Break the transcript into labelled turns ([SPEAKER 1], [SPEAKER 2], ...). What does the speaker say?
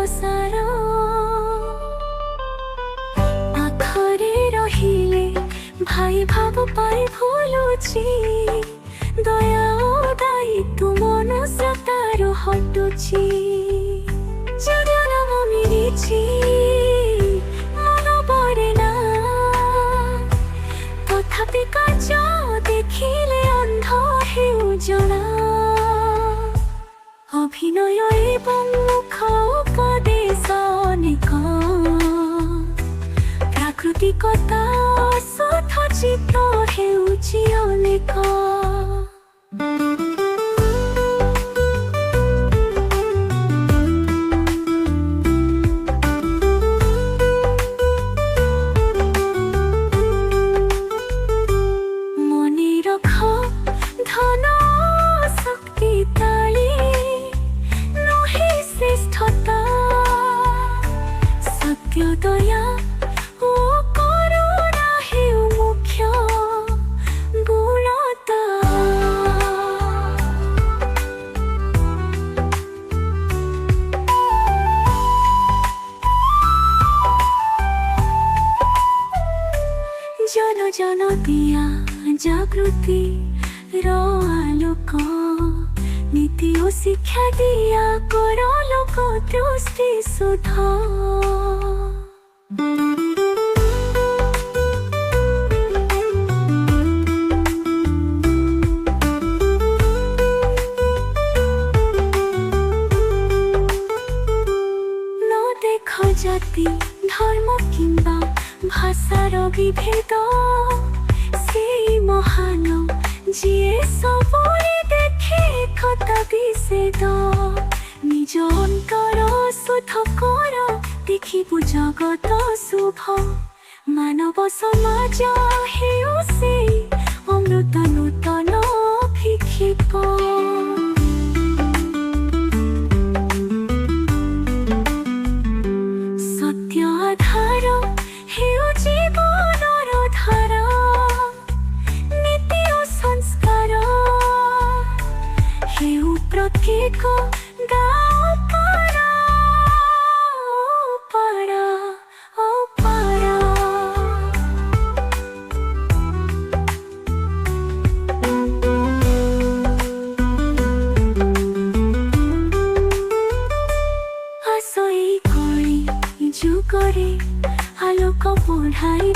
[SPEAKER 1] सार पाखरे रहिले भाई भाव पाई भूलुची दया दायित्व मनुष्य तार हटुची जगन मिरिची मन पड़े ना तथापि काच देखिले अंध हेउ जना अभिनय एवं मुख उपदेश अनेक प्राकृतिकता सथ चित्र हेउची अनेक मने रख धन शक्ति ताली नहे श्रेष्ठता सत्य दया ओ करुणा हेउ मुख्य गुणता जन जन दिया जागृति रो आलोक नीति ओ शिक्षा दिया कर लोक दृष्टि सुध न देख जाति धर्म किंबा भाषार विभेद से महान जिए सबरे देखे कथा विषेद निज अंतर शुद्ध कर देखिबु जगत शुभ मानव समाज हेउ से अमृत नूतन विक्षेप सत्य आधार हेउ जीवनर धारा नीति ओ संस्कार हेउ प्रत्येक गाँव पारा पारा ओ पारा आसई करी जुगरे आलोक पढ़ाई